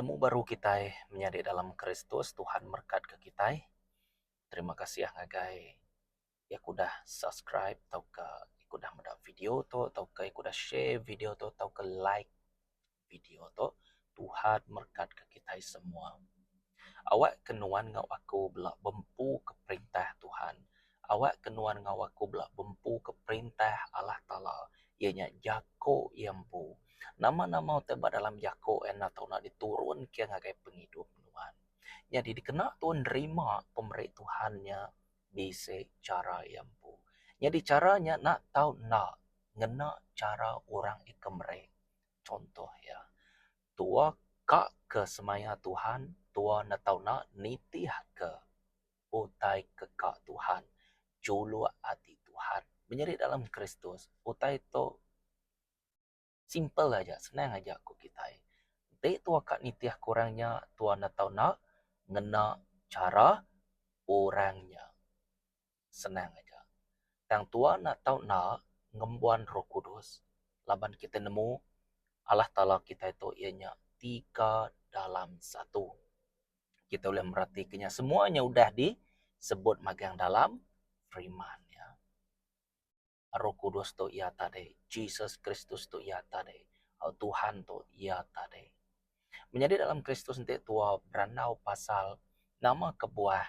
Temu baru kita menjadi dalam Kristus, Tuhan berkat ke kita. Terima kasih yang ngagai. Ya kudah subscribe atau ke kudah mendak video tu atau ke kudah share video tu atau ke like video tu. Tuhan berkat ke kita semua. Awak kenuan ngau aku belak bempu ke perintah Tuhan. Awak kenuan ngau aku belak bempu ke perintah Allah Ta'ala. Ianya jako iampu. Nama-nama tebak dalam jako atau nak diturun ke ngagai penghidup nuan. Jadi dikena tuan nerima pemerintah Tuhannya bisa cara iampu. Jadi caranya nak tahu nak ngena cara orang ikemre. Contoh ya. Tua kak ke semaya Tuhan, tua na tahu na nitih ke utai ke kak Tuhan, julu hati Tuhan. Menjadi dalam Kristus, utai itu simple aja, senang aja aku kita. Tapi tua kak nitih kurangnya, tua na tahu na ngena cara orangnya. Senang aja. Yang tua na tahu na ngembuan Roh Kudus, laban kita nemu Allah Ta'ala kita itu ianya 3 dalam 1. Kita boleh merhatikannya. Semuanya udah disebut magang dalam firman. Ya. Roh Kudus tu ia tadi. Jesus Kristus tu ia tadi. Tuhan tu ia tadi. Menjadi dalam Kristus nanti tua beranau pasal nama kebuah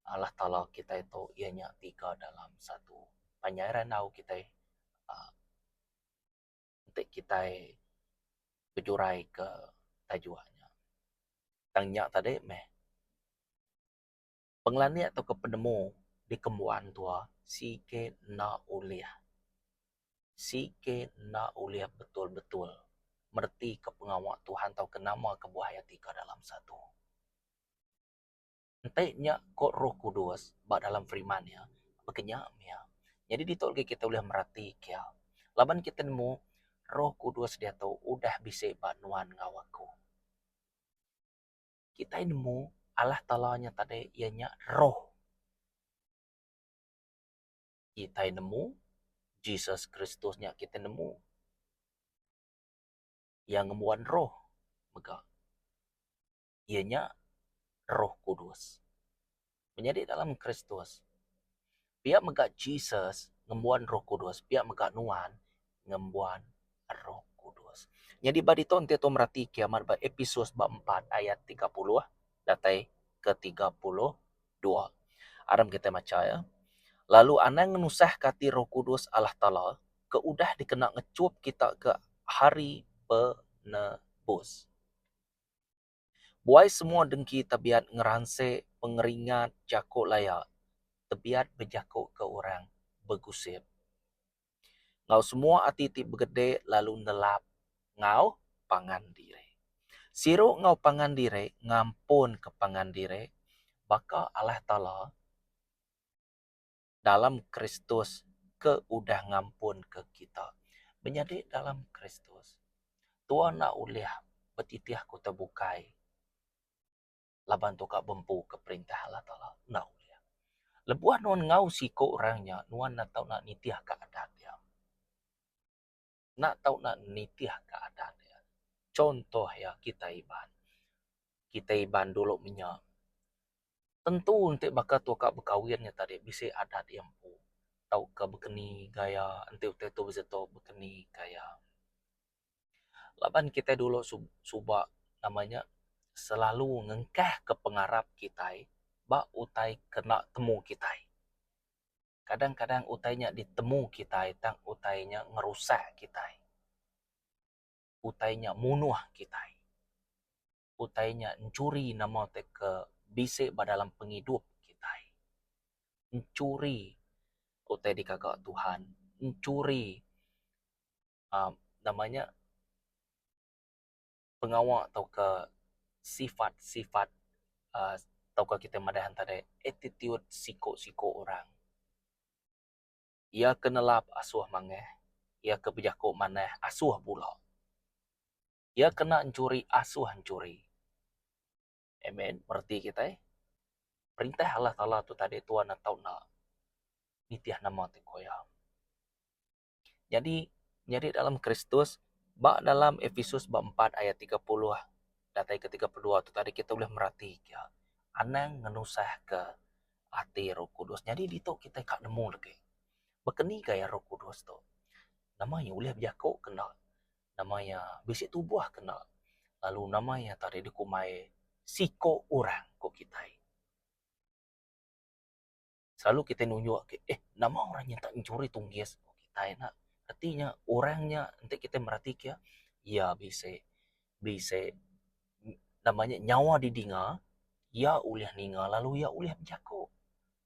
Allah Ta'ala kita itu ianya 3 dalam 1. Panyaran nau kita nanti kita berjurai ke tajuannya. Tanya tadi meh. Pengelani atau ke penemu di kembuan tua sike na uliah. Sike na uliah betul-betul. Merti ke pengawak Tuhan atau ke nama kebuah ayat 3 dalam 1. Entahnya kok Roh Kudus bak dalam firman-Nya bekenyak ya. Jadi ditol kita boleh merhati kia. Laban kita nemu Roh Kudus dia tahu udah bisa bak nuan ngawaku. Kita nemu Allah Ta'ala-nya tadi ianya roh. Kita nemu Jesus Kristusnya kita nemu yang ngemuan roh maka ianya Roh Kudus menjadi dalam Kristus pihak mega Jesus ngemuan Roh Kudus pihak mega nuan ngemuan Roh Kudus. Jadi badi ton tu merhati kiamat ba episode ba 4 ayat 30 datai ke 32 aram kita baca ya. Lalu anang nusah kati Roh Kudus Allah Ta'ala ke udah dikena ngecup kita ke hari penebus. Buai semua dengki tabiat ngeranse pengeringat jakok layak. Tabiat berjakok ke orang begusip. Ngau semua atiti begede lalu nelap. Ngau pangan diri. Siru ngau pangan diri ngampun ke pangan diri. Baka Allah Ta'ala dalam Kristus ke udah ngampun ke kita. Menjadi dalam Kristus. Tuhan nak uliah betitiah ku terbukai. Laban tu kak bempu ke perintah Allah Ta'ala. Nak uliah. Lebuah nuan ngau siko orangnya. Nuan nak tahu nak nitiah keadaan dia. Nak tahu nak nitiah keadaan dia. Contoh ya kita iban. Kita iban dulu minyak. Tentu untuk bakal tu kak berkawinnya tadi. Bisa adat yang pu. Tahu ke berkeni gaya. Untuk itu bisa tahu berkeni gaya. Laban kita dulu subak namanya selalu ngengkah ke pengarap kita. Bak utai kena temu kita. Kadang-kadang utainya ditemu kita. Tang utainya ngerusak kita. Utainya munuh kita. Utainya mencuri nama ke bisik dalam penghidup kita. Mencuri utai di kakak Tuhan. Mencuri namanya pengawal atau ke sifat-sifat atau ke kita madahan tadi attitude siko-siko orang. Ia kenelap asuh mangeh. Ia kebijakuk maneh asuh pula. Ia kena mencuri asuh mencuri. Amen. Berarti kita perintah Allah Ta'ala tu tadi Tuhan atau nak nitiah nama tekoya. Jadi dalam Kristus bak dalam Efesus bab 4 ayat 30 datai ke-32 tu tadi kita boleh merhati ya. Anang ngenusah ke hati Roh Kudus. Jadi di tu kita kak nemu lagi. Bekeni gaya Roh Kudus tu. Namanya boleh berjakok kena. Namanya bisik tubuh kena. Lalu namanya tadi dikumai siko orang kok kita. Selalu kita nunjuk ke, nama orang yang tak mencuri tunggis kok kita nak. Artinya orangnya nanti kita merhati ya bisa bisa namanya nyawa di dinga, ya ulih ninga lalu ya ulih berjako.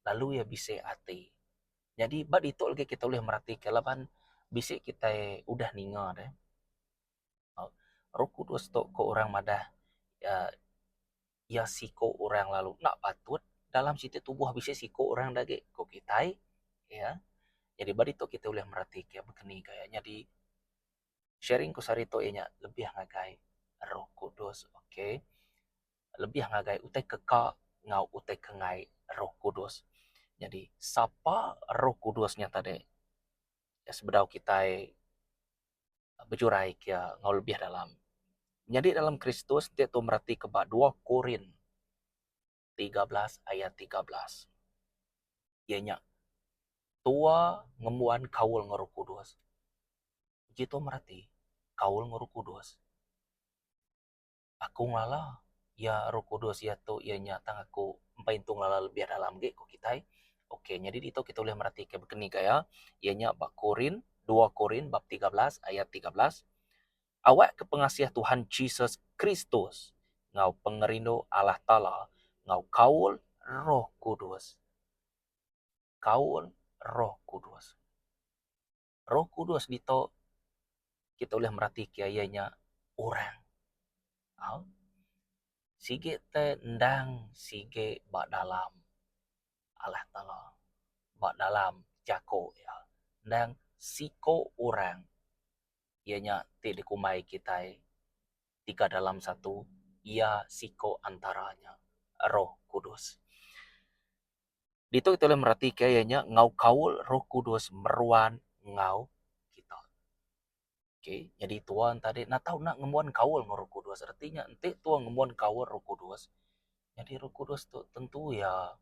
Lalu ya bisa hati. Jadi bad itu lagi kita boleh merhati ke laban bisa kita udah ninga deh. Roh Kudus tu ke orang madah ya, ya siko orang lalu nak patut dalam situ tubuh bisa siko orang dage kok kita ya. Jadi bad itu kita boleh merhati ke begini kayaknya di sharing ku sarito inya lebih ngagai Roh Kudus, okay? Lebih ngagai utai keka ngau utai kengai Roh Kudus. Jadi siapa Roh Kudusnya tadi? Ya sebedau kita berjurai kia ngau lebih dalam. Jadi dalam Kristus dia tu merhati keba 2 Korin 13 ayat 13. Ianya tua ngemuan kaul Roh Kudus. Jitu merhati kaul Roh Kudus. Aku ngalah ya Roh Kudus ya tu ia nyata aku empaitung lala lebih dalam ge ko kita. Oke, jadi itu kita boleh merhatikan begini kaya ianya bab Korin 2 Korin bab 13 ayat 13. Awak ke pengasiah Tuhan Jesus Kristus ngau pengerindo Allah Ta'ala ngau kaul Roh Kudus. Kaul Roh Kudus. Roh Kudus dito kita boleh merhatikan ianya orang. Sige te ndang sige bak dalam Allah Ta'ala. Bak dalam jako ya. Dan siko orang. Ianya ti dikumai kita 3 dalam 1. Ia siko antaranya. Roh Kudus. Dito kita boleh merhatikan ianya ngau kaul Roh Kudus meruan ngau kita. Okay. Jadi tuan tadi nak tahu nak ngemuan kaul Roh Kudus. Artinya nanti tuan ngemuan kaul Roh Kudus. Jadi Roh Kudus tu tentu ya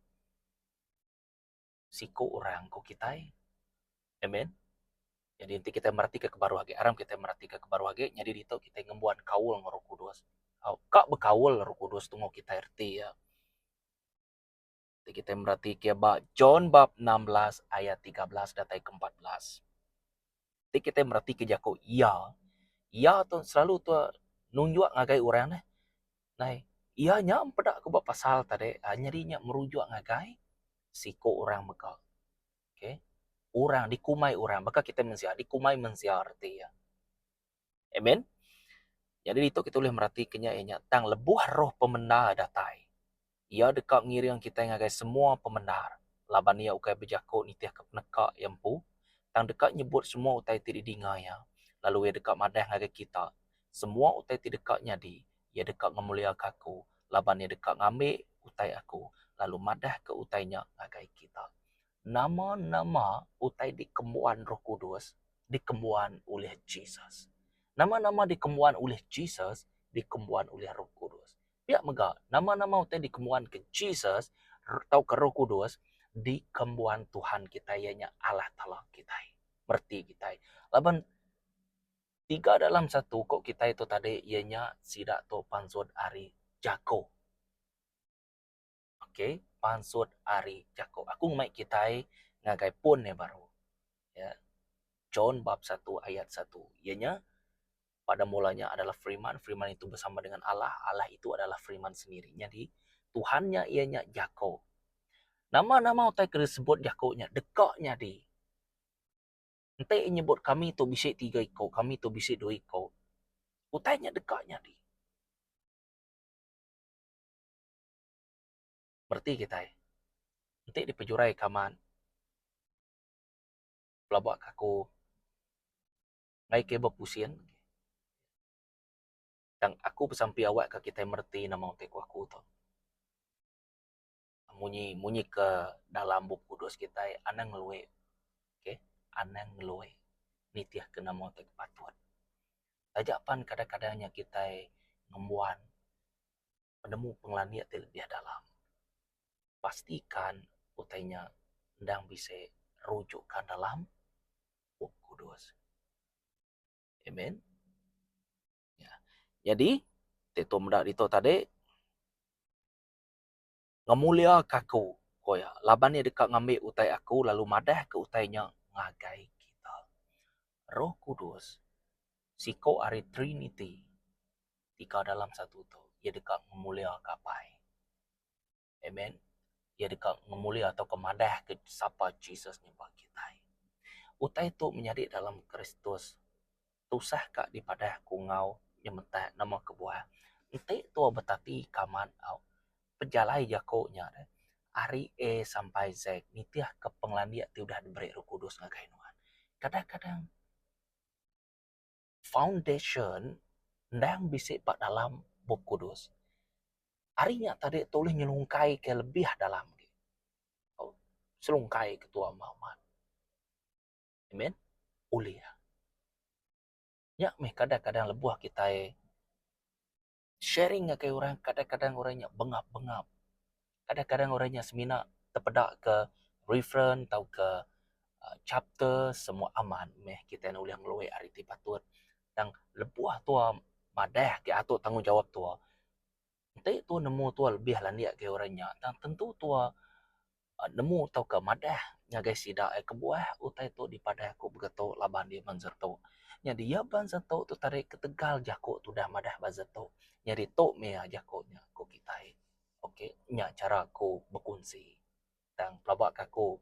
siko orang ko kita. Amen. Jadi nanti kita merhati ke baru lagi. Aram kita merhati ke baru lagi. Jadi dito kita ngembuan kaul ng Roh Kudus. Kak bekawul Roh Kudus tu kita erti ya. Jadi kita merhati ke John bab 16 ayat 13 datai ke 14. Jadi kita merhati ke jako iya. Iya tu selalu tu nunjuk ngagai orang nah. Nah, iya nya pedak ke bab pasal tadi. Nyerinya merujuk ngagai siko orang meka. Okay. Orang dikumai orang. Maka kita mensiar. Dikumai mensiar arti ya. Amen. Jadi itu kita boleh merhatikannya ianya tang lebuh roh pemenar datai. Ia dekat ngiriang kita ngagai semua pemenar. Laban ia ukai berjakut nitiah ke penekak yang pu. Tang dekat nyebut semua utai tidak dingaya. Lalu ia dekat madah ngagai kita. Semua utai tidak dekatnya di. Ia dekat ngemuliakan aku. Laban ia dekat ngambil utai aku. Lalu madah ke utainya ngagai kita. Nama-nama utai dikemuan Roh Kudus dikemuan oleh Jesus. Nama-nama dikemuan oleh Jesus dikemuan oleh Roh Kudus. Biar mega nama-nama utai dikemuan ke Jesus atau ke Roh Kudus dikemuan Tuhan kita ianya Allah Ta'ala kita. Berarti kita. Laban 3 dalam 1 kok kita itu tadi ianya sidak to pansud ari jako. Okay, pansud ari jako. Aku mai kita ngagai pun ya baru. Ya. John bab 1 ayat 1. Ianya pada mulanya adalah firman, firman itu bersama dengan Allah, Allah itu adalah firman sendiri. Jadi Tuhannya ianya Jako. Nama-nama utai disebut Jakonya, dekaknya di. Nanti nyebut kami itu bisa 3 iko, kami itu bisa 2 iko. Utainya dekaknya di. Berarti kita nanti dipejurai kaman. Pelabak aku ngai ke berpusien. Dan aku bersampi awak ke kita merti nama utai aku tu. Munyi ke dalam buku kudus kita anang ngelue. Okay? Anang ngelue. Nitiah kena mau tak patut. Tajapan kadang-kadangnya kita ngembuan penemu penglaniat lebih dalam. Pastikan utainya ndang bisa rujukkan dalam Roh Kudus. Amen. Ya. Jadi, teto mendak dito tadi, ngamulia kaku. Koya, laban ni dekat ngambil utai aku, lalu madah ke utainya ngagai kita. Roh Kudus, siko ari Trinity, tika dalam satu tu, ia dekat ngamulia kapai. Amen. Ia dekat ngamulia atau kemadah ke sapa Jesus nyembah kita. Utai tu menjadi dalam Kristus. Tusah kak di pada kungau yang mentak nama kebuah. Entik tua betati kaman au. Pejalai jakonya. Hari A sampai Z. Nitiah ke penglandiak ti udah diberi Roh Kudus ngakainuan. Kadang-kadang foundation ndang bisik pak dalam Roh Kudus. Harinya tadi tulis nyelungkai ke lebih dalam. Selungkai ketua Muhammad. Amen. Ulia. Ya, kadang-kadang lebuah kita sharing ke orang, kadang-kadang orangnya bengap-bengap. Kadang-kadang orangnya semina terpedak ke reference atau ke chapter semua aman. Kita nak ulang ngeluai arti patut. Dan lebuah tua madah ke atuk tanggungjawab tua. Nanti tu nemu tua lebih landiak ke orangnya. Dan tentu tua nemu tau ke madah ngagai sidak kebuah utai tu di pada aku begitu laban dia banzato. Jadi ya banzato tu tarik ketegal jako tu dah madah banzato. Jadi tok mea jakonya ko kita. Okey, nya cara aku berkongsi. Dan pelabak aku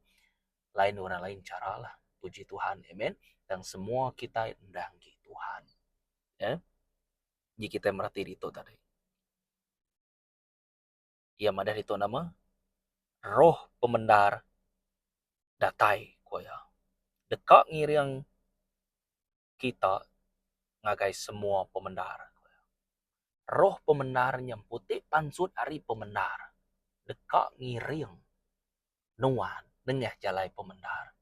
lain orang lain cara lah. Puji Tuhan, amen. Dan semua kita endangki Tuhan. Ya. Jadi kita merhati itu tadi. Ia madah itu nama roh pemendar datai koya. Dekat ngiriang kita ngagai semua pemendar. Roh pemendar nyemputik pansut ari pemendar. Dekat ngiring nuan dengah jalai pemendar.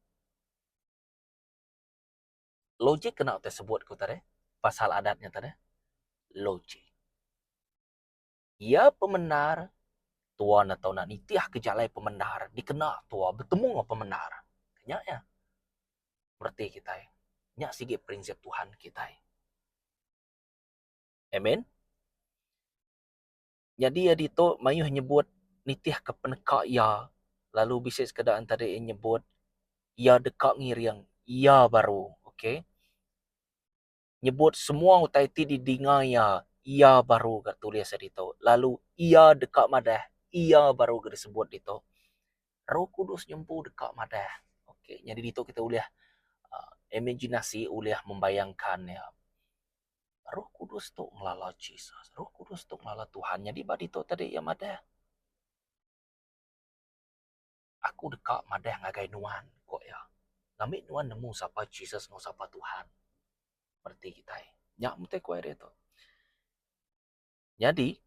Logik kena tersebut ku tadi. Pasal adatnya tadi. Logik. Ya pemendar tua atau nak nitiah ke jalai pemendar dikena tua bertemu dengan pemendar. Kenyak ya. Berarti kita nyak sikit prinsip Tuhan kita. Amen. Jadi ya dito mayuh nyebut nitiah ke peneka ya. Lalu bisa sekadar antara yang nyebut ya dekat ngiriang ya baru. Okey. Nyebut semua utai ti didengar ya baru kat tulis dito. Lalu ia dekat madah ia baru ke disebut dito. Roh Kudus nyempu dekat madah. Okey. Jadi dito kita uliah imajinasi uliah membayangkan ya. Roh Kudus tu ngelala Jesus. Roh Kudus tu ngelala Tuhan. Jadi badi tu tadi yang madah. Aku dekat madah ngagai nuan kok ya. Ngambil nuan nemu siapa Jesus ngau siapa Tuhan. Berarti kita. Nyak mesti kuai dia tu. Jadi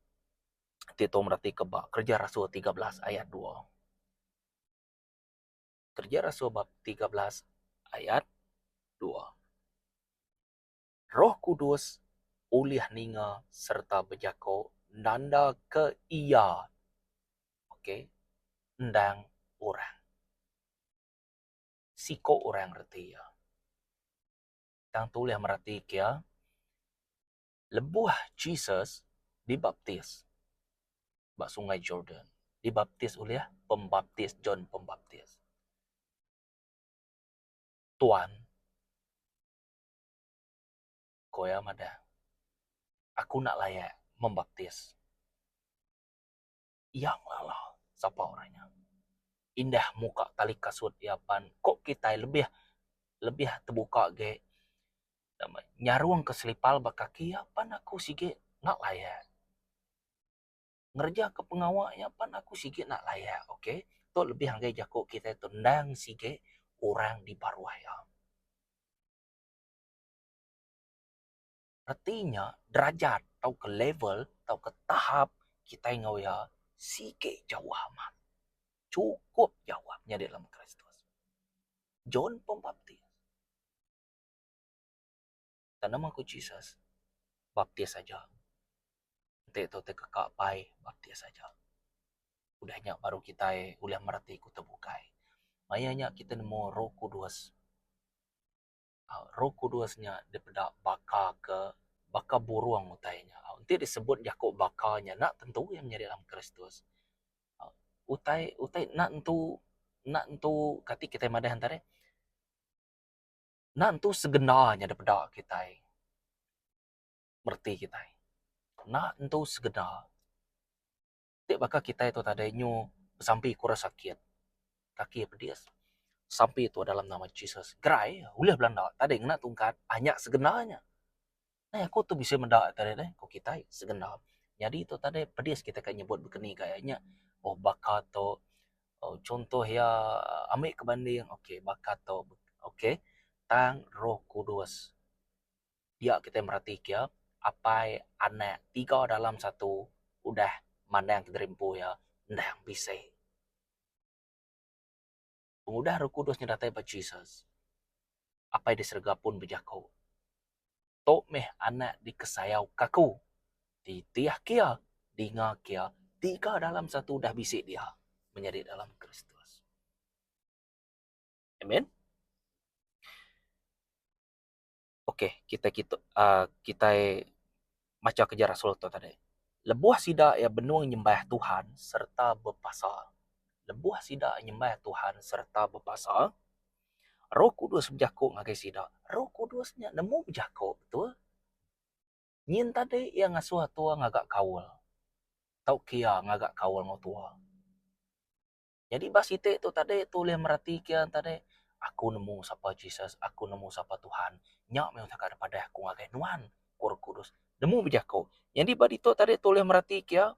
Tito merhati kebak kerja Rasul 13 ayat 2. Kerja Rasul bab 13 ayat 2. Roh Kudus ulih ninga serta bejako nanda ke ia. Okey. Ndang orang. Siko orang reti ya. Tang tulis merhati kia lebuah Jesus dibaptis bak sungai Jordan. Dibaptis oleh pembaptis John Pembaptis. Tuan koya mada. Aku nak layak membaptis. Yang lalah siapa orangnya? Indah muka tali kasut yapan. Kok kita lebih terbuka ge nyaruang ke selipal bakaki yapan aku sige nak layak. Ngerja ke pengawak yapan aku sige nak layak. Okey. Tu lebih hanggai jako kita tendang sige orang di baruah ya. Artinya derajat atau ke level atau ke tahap kita ngau ya sige jauh amat. Cukup jawabnya dalam Kristus. John Pembaptis. Dan nama aku Jesus. Baptis saja. Te to te kakak pai baptis saja. Udahnya baru kita ulah merati ku terbukai. Mayanya kita nemu Roh Kudus. Roh Kudusnya daripada baka buruang utainya. Nanti disebut Yakub bakanya nak tentu yang menjadi dalam Kristus. Utai nak tentu kati kita madah antara nak tentu segenarnya daripada kita merti kita. Nak tentu segenar. Tik baka kita itu tadanya sampai kurang sakit. Kaki pedis. Sampai itu dalam nama Jesus. Gerai, ulah Belanda. Tadi nak tungkat hanya segenarnya. Nah, aku tuh bisa mendak tadi deh, kok kita segenap. Jadi itu tadi pedis kita kan nyebut begini kayaknya. Oh, bakato. Oh, contoh ya ambil kebanding. Okey, bakato. Okey. Tang Roh Kudus. Dia kita merhati ya, apa anak tiga dalam satu udah mana yang kerimpu ya, ndah yang bisa. Pengudah Roh Kudusnya datang pada Jesus. Apa yang diserga pun berjaku. Tok meh anak dikesayau kaku. Di tiah kia, di kia, tiga dalam satu dah bisik dia menjadi dalam Kristus. Amen. Okey, kita macam kerja Rasul tu tadi. Lebuah sida ya benuang nyembah Tuhan serta berpasal. Lebuah sida nyembah Tuhan serta berpasal. Roh Kudus berjakuk ngagai sida. Roh Kudusnya nemu berjakuk betul. Nyin tadi yang ngasuh tua ngagak kawal. Tau kia ngagak kawal ngau tua. Jadi bas itu tadi tulis merhati kia tadi. Aku nemu siapa Jesus, aku nemu siapa Tuhan. Nyak memang tak daripada aku ngagai nuan. Roh Kudus. Nemu berjakuk. Jadi badi itu tadi tulis merhati kia.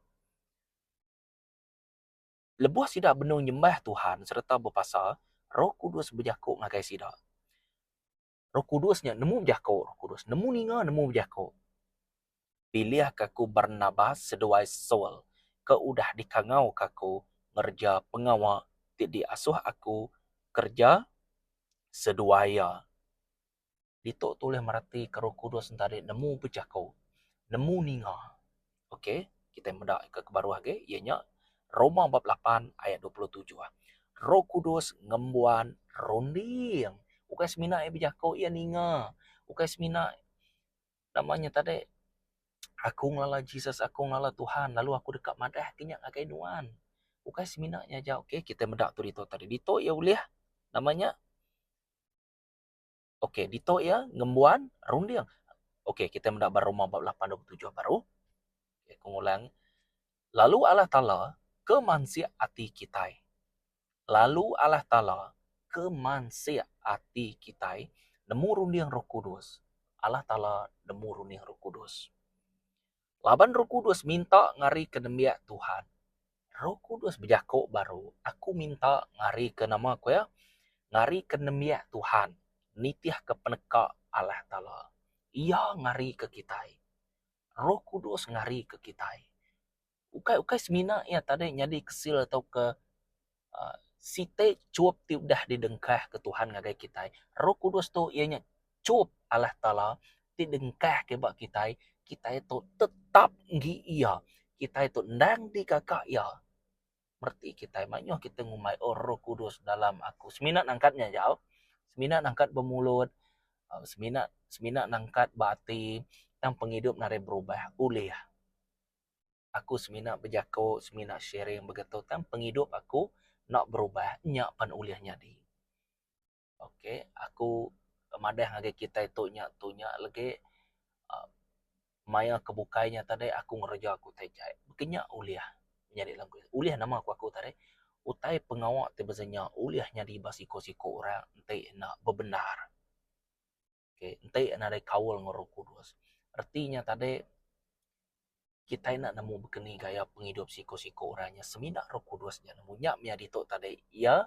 Lebuah sida benung nyembah Tuhan serta berpasal. Roh Kudus berjakuk ngagai sida. Roh Kudusnya nemu berjakuk. Roh Kudus nemu ninga nemu berjakuk. Pilih kaku Barnabas seduai Saul. Ke udah dikangau kaku ngerja pengawal. Di asuh aku kerja seduaya. Ditok tulis merhati ke Roh Kudus tadi nemu berjakuk. Nemu ninga. Okey, kita mendak ke baru lagi ianya Roma bab 8 ayat 27. Roh Kudus ngembuan ronding. Bukan semina yang berjakau ia ninga. Bukan semina namanya tadi aku ngelala Jesus, aku ngelala Tuhan, lalu aku dekat madah kenyak agai nuan. Bukan seminanya aja. Okey, kita mendak tu dito tadi. Dito ya uliah namanya. Okey, dito ya ngembuan ronding. Okey, kita mendak Roma bab 8 27 baru. Okey, aku ngulang. Lalu Allah Ta'ala kemansiati kita. Lalu Allah Ta'ala kemansiati kita. Nemu runding Roh Kudus. Allah Ta'ala nemu runding Roh Kudus. Laban Roh Kudus minta ngari ke nemiak Tuhan. Roh Kudus berjakuk baru. Aku minta ngari ke nama aku ya. Ngari ke nemiak Tuhan. Nitiah ke peneka Allah Ta'ala. Ia ngari ke kita. Roh Kudus ngari ke kita. Ukai semina ya tadi nyadi kesil atau ke site cuap ti udah didengkah ke Tuhan ngagai kita. Roh Kudus tu ianya cuap Allah Ta'ala ti dengkah ke bak kita itu tetap ngi ia. Kita itu ndang di kakak ia. Merti kita maknanya kita ngumai oh Roh Kudus dalam aku. Seminat angkatnya jauh. Seminat angkat bermulut. Seminat angkat bati. Yang penghidup nare berubah. Ulih. Aku seminat berjakuk, seminat sharing begitu. Tan penghidup aku nak berubah, nyak pan uliahnya di. Okey, aku madah ngagai kita itu nyak lagi maya kebukainya tadi aku ngerja aku tejai. Bekenya uliah nyari dalam uliah nama aku tadi. Utai pengawak te bezanya uliahnya di basiko-siko orang ente nak bebenar. Okey, ente nak kawal ngoro Kudus. Artinya tadi kita nak nemu bekeni gaya penghidup siko-siko orangnya seminat Roh Kudusnya nemu nyak mia ditok tadi ya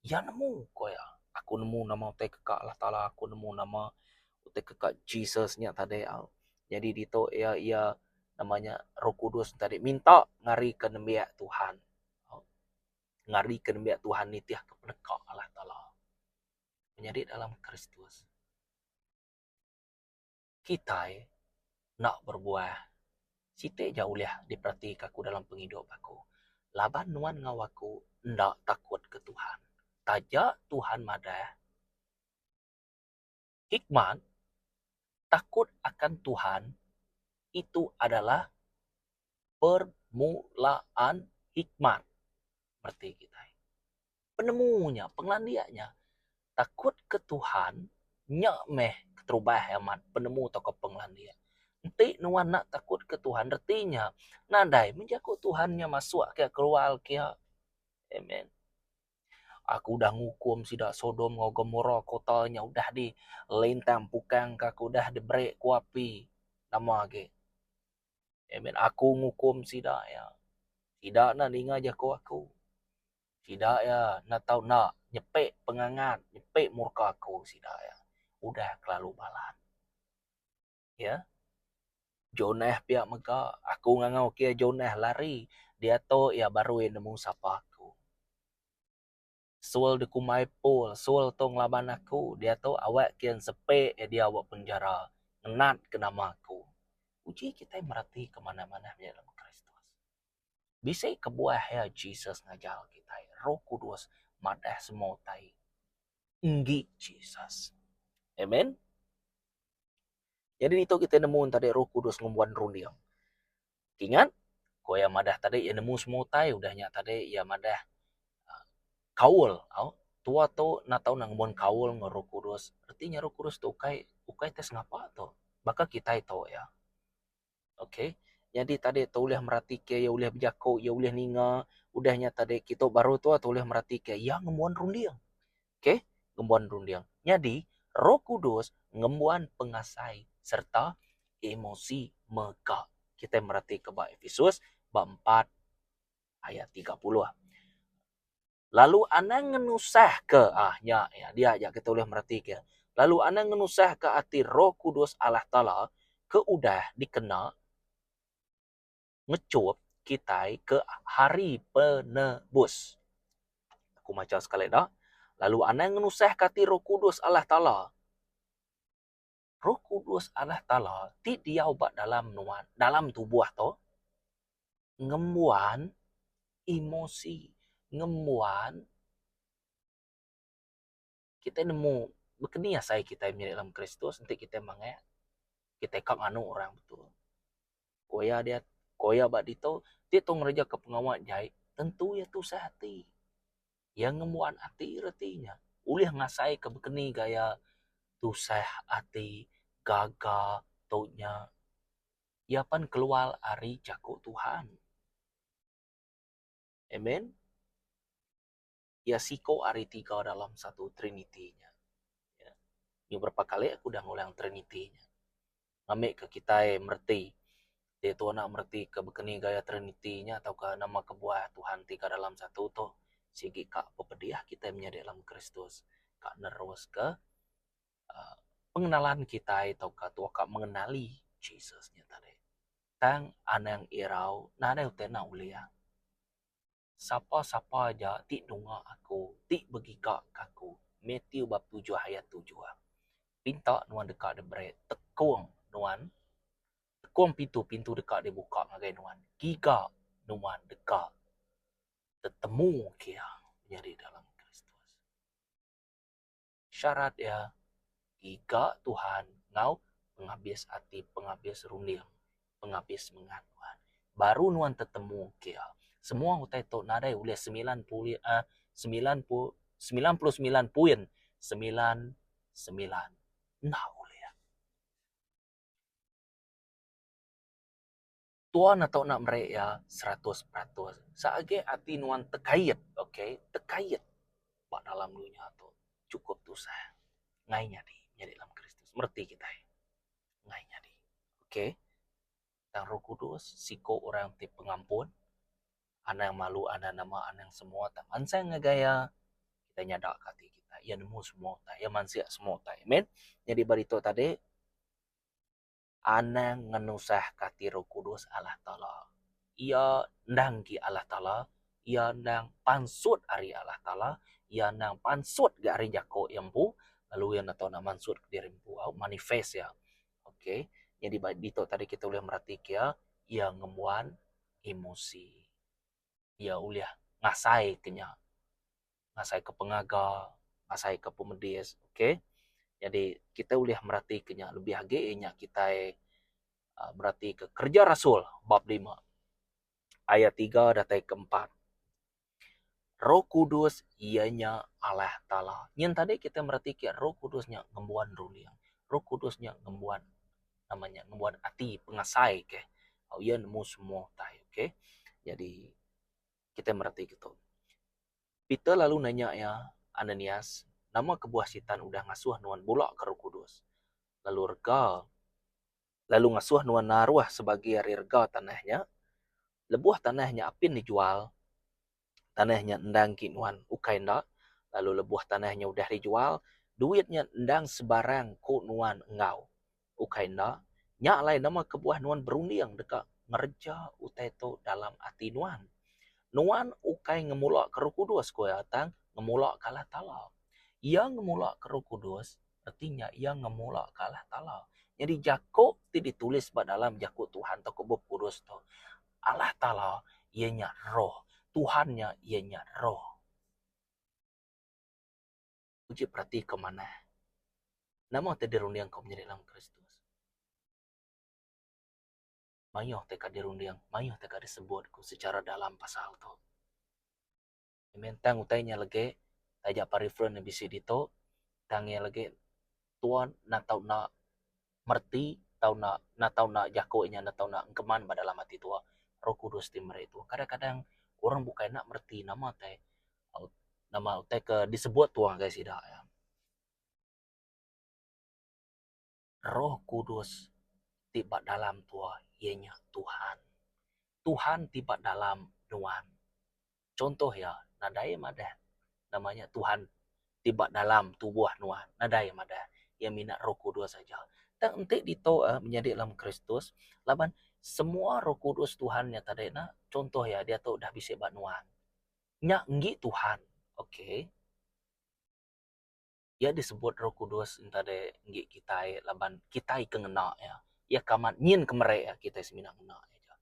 nemu koya aku nemu nama utai kekak Allah Ta'ala aku nemu nama utai kekak Jesusnya tadi jadi ditok ya namanya Roh Kudus tadi minta ngari ke nemiak Tuhan ngari ke nemiak Tuhan nitiah ke penekak Allah Ta'ala menjadi dalam Kristus kita nak berbuah Site jauh liah diperhatikan aku dalam penghidup aku. Laban nuan ngawaku ndak takut ke Tuhan. Tajak Tuhan madah hikmat, takut akan Tuhan itu adalah permulaan hikmat. Berarti kita. Penemunya, pengelandianya. Takut ke Tuhan, nyak meh keterubah amat penemu toko pengelandia. Nanti nuan nak takut ke Tuhan, artinya nadai menjaga Tuhannya masuk ke keluar kia. Amen. Aku udah ngukum sidak Sodom Gomora kotanya udah di lintang pukang aku udah di break kuapi nama ke. Amen. Aku ngukum sidak ya. Tidak nak dengar jako aku. Tidak ya, nak tahu nak nyepek pengangat, nyepek murka aku tidak ya. Udah kelalu balan. Ya. Jonah pihak mega, aku ngangau kia Jonah lari. Dia to ya baru yang nemu sapa aku. Sual de kumai pol, sual tong laban aku. Dia to awak kian sepek ya dia awak penjara. Ngenat ke nama aku. Uji kita merhati kemana-mana dalam Kristus. Bisa kebuah ya Jesus ngajar kita. Roh Kudus madah semua tai. Enggi Jesus. Amen. Jadi itu kita nemu tadi Roh Kudus ngumbuan rundiang. Ingat, ko ya madah tadi ya nemu semua tai udahnya tadi ya madah kaul. Tua tu na tahu nang ngumbuan kaul ng Roh Kudus. Artinya Roh Kudus tu ukai tes ngapa tu. Baka kita itu ya. Okay. Jadi tadi tu ulih merhati ke ya ulih berjako ya ulih ninga udahnya tadi kita baru tu ulih merhati ke ya ngumbuan rundiang. Okay? Ngembuan rundiang. Jadi, Roh Kudus ngembuan pengasai serta emosi mega. Kita merhati ke bab Efesus bab 4 ayat 30. Lalu ana ngenusah ke ya dia ajak kita boleh merhati ke. Lalu ana ngenusah ke hati Roh Kudus Allah Taala ke udah dikena ngecup kita ke hari penebus. Aku macam sekali dah. Lalu ana ngenusah ke hati Roh Kudus Allah Taala. Roh Kudus Allah Ta'ala ti dia ubat dalam tubuh to ngembuan emosi, ngembuan kita nemu bekenia saya kita mirip dalam Kristus nanti kita mangai kita kang anu orang betul. Koya dia koya bak dito dia tu ngereja ke pengawat jahit tentu ya tu sehati yang ngembuan hati retinya ulih ngasai ke bekeni gaya tu hati gaga taunya ia pan keluar hari jago Tuhan. Amen. Ya siko hari 3 dalam satu Trinity-nya. Ya. Ini berapa kali aku udah ngulang Trinity-nya. Ngambil ke kita merti. Dia tu nak merti ke bekeni gaya Trinity-nya atau ke nama kebuah Tuhan 3 dalam satu tu. Sigi kak pepediah kita menjadi dalam Kristus. Kak nerus ke pengenalan kita atau tua kak mengenali Jesus-nya tadi. Tang anang irau nada utena ulia. Sapa-sapa aja ti dunga aku, ti begika kaku. Matthew bab 7 ayat 7. Pinta nuan dekat de bre, tekung nuan. Tekung pintu dekat dibuka ngagai nuan. Giga nuan dekat. Tetemu kia menjadi dalam Kristus. Syarat ya, giga Tuhan ngau penghabis hati, penghabis runding, penghabis menganuan. Baru nuan tetemu kia. Semua utai to nadai oleh 99 poin 99 nah oleh tuan atau nak mereka ya 100%. Saage hati nuan terkait, okay? Terkait pak dalam dunia tu cukup tu sah. Ngainya di jadi dalam Kristus. Merti kita. Ngainya di. Okay? Dan Roh Kudus siko orang ti pengampun. Ana yang malu, ana nama, ana yang semua tak mansai ngegaya kita nyadak hati kita. Ya nemu semua tak, ya mansia semua tak. Amen. Jadi barito tadi ana ngenusah kati Roh Kudus Allah Ta'ala. Ia ndang ki Allah Ta'ala, ia ndang pansut ari Allah Ta'ala, ia ndang pansut ga ari jako empu, lalu yang atau nak mansut ke diri empu, manifest ya. Okay. Jadi dito tadi kita boleh merhati ya, ia ngemuan emosi. Ia uliah ngasai kenya, ngasai ke pengaga, ngasai ke pemedis, oke? Jadi kita uliah merhati kenya lebih age nya kita berarti ke kerja Rasul bab 5 ayat 3 datai keempat. Roh Kudus ianya Allah Ta'ala. Yang tadi kita merhatikan Roh Kudusnya ngembuan ruliang. Roh Kudusnya ngembuan namanya ngembuan hati pengasai ke. Oh iya nemu semua tai, oke? Jadi kita merhati gitu. Peter lalu nanya ya Ananias, nama kebuah sitan udah ngasuh nuan bulak ke Roh Kudus. Lalu ngasuh nuan naruah sebagai rega tanahnya. Lebuah tanahnya apin dijual, tanahnya endang kinuan ukai ndak, lalu lebuah tanahnya udah dijual, duitnya endang sebarang ko nuan engau ukai ndak, nyak lain nama kebuah nuan berundi yang dekat ngerja uteto dalam hati nuan. Nuan ukai ngemulak ke Roh Kudus ko datang ngemulak kalah tala. Ia ngemulak ke Roh Kudus artinya ia ngemulak kalah tala. Jadi Jakub ditulis pada dalam Jakub Tuhan atau Roh Kudus to. Allah Ta'ala ianya roh. Tuhannya ianya roh. Uji perhati kemana? Nama terdirundiang kau menjadi dalam Kristus. Mayuh teka dirundiang, mayuh teka disebutku secara dalam pasal to. Mentang utainya lagi, tajak parifren bisa dito, tangnya lagi, tuan na tau na merti, tau na tau na jakonya, na tau na engkeman pada dalam hati tua. Roh Kudus timur itu. Kadang-kadang orang bukan nak merti nama teh, nama teh ke disebut tuang guys tidak ya. Roh Kudus tiba dalam tua ianya Tuhan. Tuhan tiba dalam nuan. Contoh ya, nadai madah namanya Tuhan tiba dalam tubuh nuan. Nadai madah yang minat Roh Kudus saja. Dan entik dito menjadi dalam Kristus, laban semua Roh Kudus Tuhannya tadi na contoh ya dia tuh udah bisa bat nuan. Nyak nggi Tuhan. Oke. Okay. Ya disebut Roh Kudus tadi nggi kita laban kita kengena ya. Ya kaman nyin kemere ya kita semina ngena aja.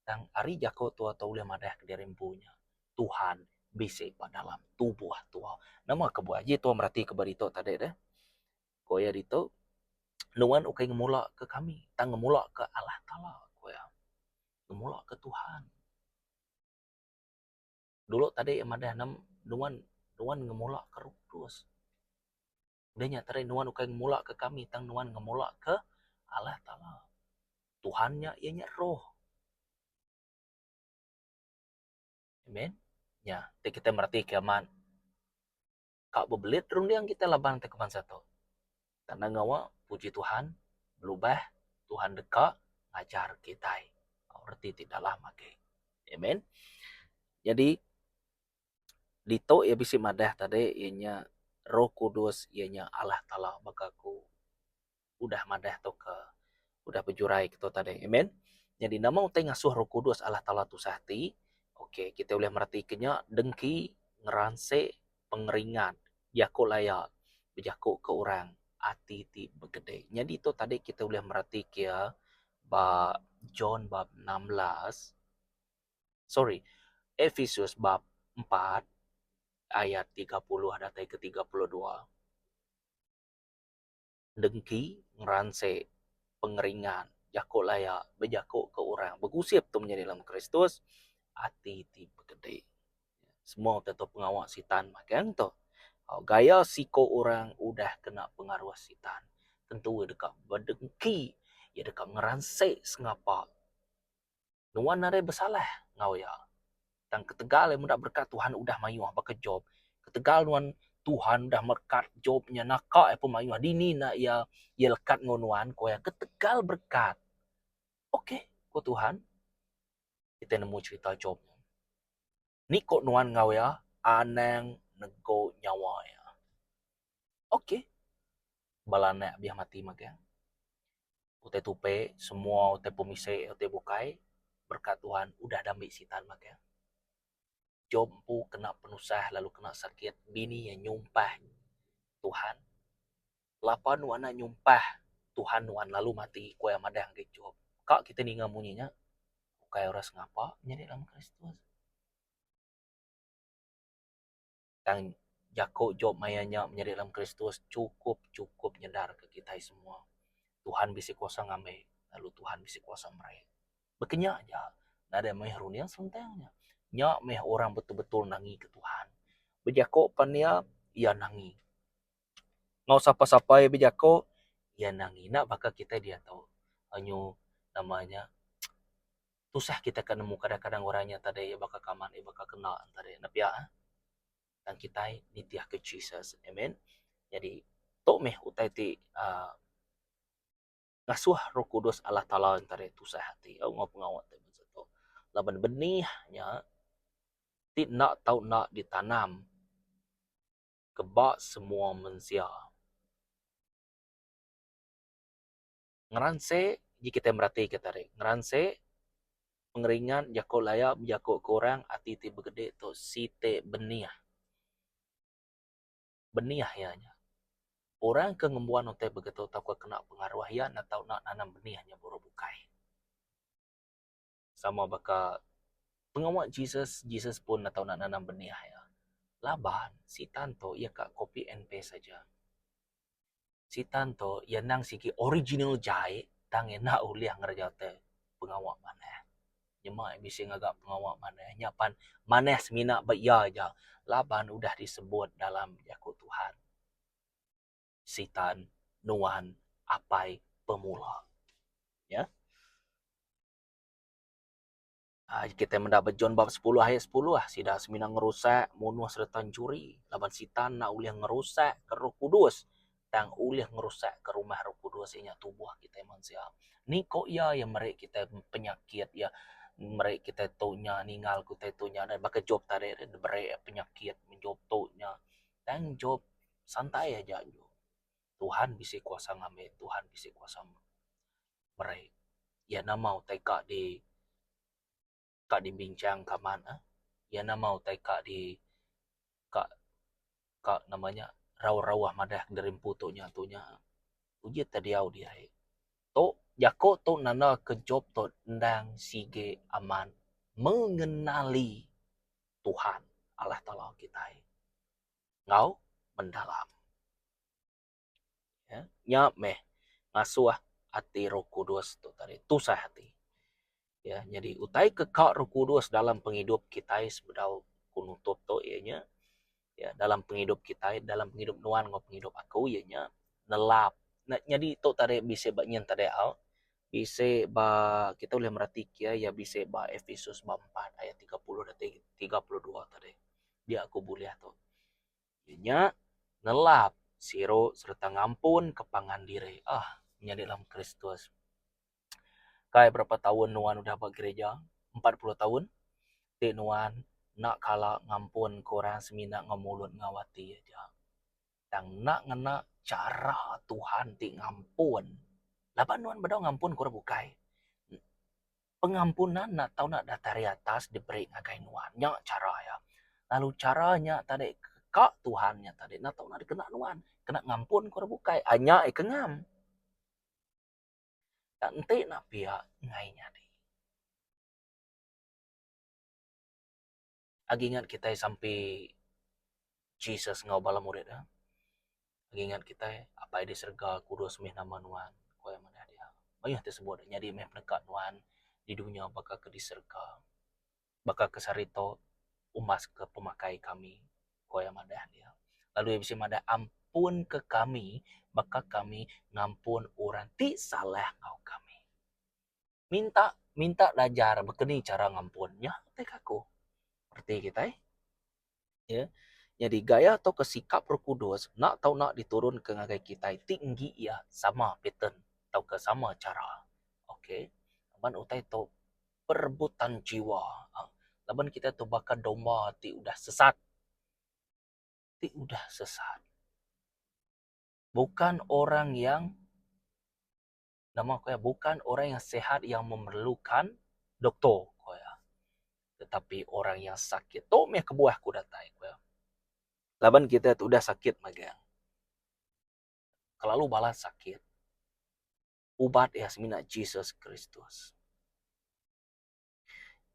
Dan ari jako tua tau le madah ke dirempunya. Tuhan bisa pada dalam tubuh tua. Nama kebuah aja tua merati kebarito tadi deh. Koya dito nuan ukai ngemula ke kami, tang ngemula ke Allah Ta'ala koya. Ngemula ke Tuhan. Dulu tadi madah nam nuan ngemula ke Roh Kudus. Udahnya tadi nuan ukai ngemula ke kami, tang nuan ngemula ke Allah Ta'ala. Tuhannya ianya roh. Amen. Ya, kita merhati kiaman. Kak bebelit rundiang kita laban tekeman satu. Karena ngawa puji Tuhan, berubah, Tuhan dekat, ngajar kita. Berarti tidaklah makai. Amen. Jadi, dito ya bisi madah tadi, ianya Roh Kudus, ianya Allah Ta'ala, bakaku udah madah to ke, udah pejurai gitu tadi. Amen. Jadi nama utai ngasuh Roh Kudus Allah Ta'ala tu sahti. Oke, kita boleh merhatikannya dengki, ngeranse, pengeringan, jako layak, berjaku ke orang, hati ti begede. Jadi itu tadi kita boleh merhatikan ya, bab John bab 16, Efesus bab 4, ayat 30 ada ke 32. Dengki, ngeranse, pengeringan, jako layak, berjaku ke orang, begusip tu menjadi dalam Kristus, hati ti begede. Semua tetap pengawal sitan makan tu. Gaya siko orang udah kena pengaruh sitan. Tentu dekat berdengki, ya dekat ngeransai sengapa. Nuan nare bersalah ngau ya. Dan ketegal yang mudah berkat Tuhan udah mayuah baka job. Ketegal nuan Tuhan dah berkat jobnya nakak apa mayuah dini nak ya lekat ngonuan ko ya ketegal berkat. Oke, ko Tuhan kita nemu cerita job. Ni kok nuan ngau ya anang nego nyawa ya. Oke. Balana biar mati magang. Ute tupe, semua ute pemise, ute bukai, berkat Tuhan udah damai sitan magang. Jompu kena penusah, lalu kena sakit, bini yang nyumpah Tuhan. Lapan wana nyumpah Tuhan wan lalu mati, kue madang ke job. Kak kita ni ngamunyinya, bukai oras ngapa menjadi dalam Kristus. Dan jako job mayanya menjadi dalam Kristus cukup nyedar ke kita semua. Tuhan bisa kuasa ngame, lalu Tuhan bisa kuasa meraih. Bekenya aja, ada meh runian selentangnya. Nyak meh orang betul-betul nangi ke Tuhan. Bejako pania, ia nangi. Ngau sapa-sapa ya bejako, ia nangi. Nak bakal kita dia tahu. Hanya namanya susah kita kan nemu kadang-kadang orangnya tadi ya bakal kaman ya bakal kena tadi tapi ya dan kita nitiah ke Jesus, amen. Jadi tok meh utai ti ngasuh Roh Kudus Allah Taala antara itu hati au ngau pengawat tu laban benihnya ti nak tau nak ditanam kebak semua manusia ngeranse jika kita merhati kita ngeranse pengeringan jako layap jako korang ati ti begede tu site benih ya orang ke ngembuan otai begitu takut kena pengaruh ya atau nak nanam benihnya baru bukai sama baka pengawat Jesus pun atau nak nanam benih ya laban si Tanto ia kak copy and paste saja si Tanto ia nang siki original jai tangi na uliah ngerjate pengawat mana nyemak bisa ngagak pengawat mana nyapan mana semina ya aja laban udah disebut dalam Yakut Tuhan Sitan Nuan Apai pemula ya kita mendapat John bab 10 ayat 10 sida semina ngerusak munuh serta curi laban sitan nak uliah ngerusak ke Roh Kudus tang uliah ngerusak ke rumah Roh Kudus inya tubuh kita manusia ni kok ya yang mereka kita penyakit ya mereka kita tunya ninggal kita tunya dan bakal job tadi mereka penyakit menjob tunya dan job santai aja jo Tuhan bisa kuasa ngambil Tuhan bisa kuasa mereka ya nama teka di kak dibincang ke mana ya nama utai kak di kak namanya rawah madah dari putunya tunya uji tadi au dia to jako to nana ke job to ndang sige aman mengenali Tuhan Allah Taala kita ngau mendalam ya nya meh ngasuh hati Roh Kudus tu tadi tusah hati ya jadi utai kekak Roh Kudus dalam penghidup kita sebedau kunutup to ianya ya dalam penghidup kita dalam penghidup nuan ngau penghidup aku ianya nelap nah jadi to tadi bisa banyak tadi au bisa ba kita boleh merhati kia ya bisa ba Efesus 4 ayat 30 dan 32 tadi dia aku boleh tu ianya nelap siro serta ngampun kepangan diri menjadi dalam Kristus kayak berapa tahun nuan udah buat gereja 40 tahun ti nuan nak kala ngampun korang semina ngemulut ngawati aja dan nak ngena cara Tuhan ti ngampun laban nuan bedau ngampun korang bukai pengampunan nak tahu nak dari atas diberi ngagai nuan nya cara ya lalu caranya tadi kak Tuhannya tadi nak tahu nak dikena nuan kena ngampun korang bukai anya kengam dan ente nak pihak ngainya di agi ingat kita sampai Jesus ngau bala murid agi ingat kita apa di serga kudus meh nama nuan koya mana dia banyak tersebut jadi meh penekat nuan di dunia bakal ke diserga bakal ke sarito umas ke pemakai kami koya mana dia lalu yang bisa mana ampun ke kami maka kami ngampun orang ti salah ngau kami minta belajar begini cara ngampunnya tekaku seperti kita ya jadi gaya atau kesikap Roh Kudus nak tahu nak diturun ke ngagai kita tinggi ya sama pattern atau ke sama cara okey laban utai to perebutan jiwa laban kita tu bakal domba ti udah sesat bukan orang yang nama kaya bukan orang yang sehat yang memerlukan doktor kaya tetapi orang yang sakit to meh kebuah ku datai kaya laban kita tu udah sakit magang kelalu balas sakit ubat ya semina Jesus Kristus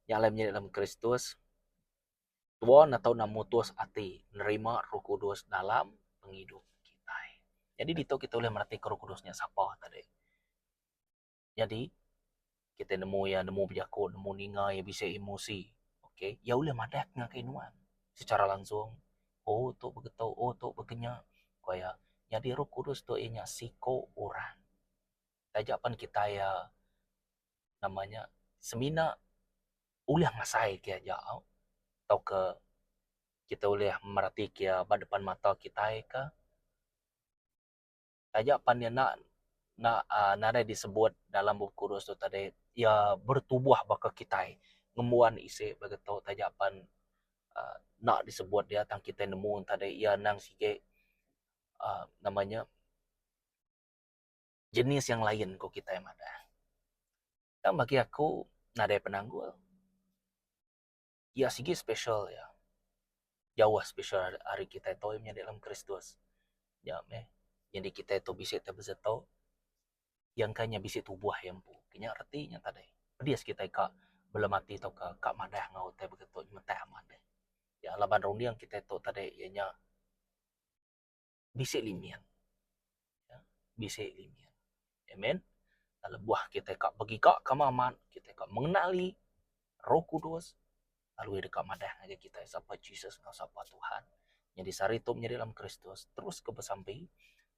yang lainnya dalam Kristus, tuan atau namutus ati nerima Roh Kudus dalam penghidup kita. Jadi dito kita boleh merhati Roh Kudusnya siapa tadi. Jadi kita nemu bijako, nemu ninga ya bisa emosi. Oke, ya boleh madak nga kainuan secara langsung. Oh to begitu, oh to begenya. Kaya jadi Roh Kudus to inya siko orang. Tajapan kita ya namanya semina ulah ngasai kaya jauh atau ke kita boleh merhati kaya depan mata kita ke tajapan ya nada disebut dalam buku kudus tu tadi ya bertubuh baka kita ngemuan isi begitu tajapan nak disebut dia tang kita nemu tadi ya nang sige namanya jenis yang lain ko kita yang ada. Dan bagi aku nada penanggul ya sige spesial ya jauh spesial hari kita itu yang dalam Kristus ya jadi kita itu bisa tahu yang kanya bisa tubuh yang pu kenya artinya tadi dia kita kak belum mati atau kak madah ngau teh begitu mentah aman deh ya laban rondi yang kita itu tadi ianya bisa limian ya bisa limian amen dalam buah kita kak bagi kak kamaman kita kak mengenali Roh Kudus lalu dekat madah aja kita sapa Jesus sapa Tuhan jadi sari itu menjadi dalam Kristus terus ke sampai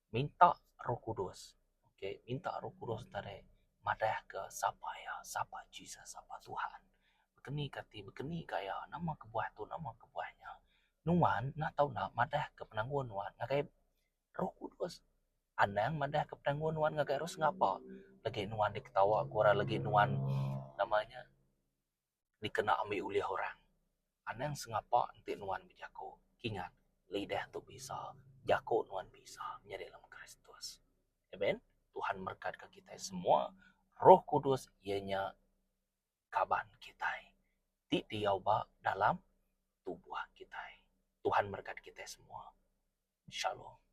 minta Roh Kudus. Oke, minta Roh Kudus tadi madah ke sapa ya, sapa Jesus, sapa Tuhan. Bekeni kaya nama kebuah tu nama kebuahnya. Nuan nak tahu nak madah ke penangguan nuan ngakai Roh Kudus. Anang madah ke penangguan nuan ngakai harus ngapa? Lagi nuan diketawa kura lagi nuan namanya dikena ambil oleh orang. Anang sengapa nanti nuan bijako. Ingat, lidah tu bisa, jako nuan bisa menjadi dalam Kristus. Amen. Tuhan berkati kita semua. Roh Kudus ianya kaban kita. Di diauba dalam tubuh kita. Tuhan berkati kita semua. Shalom.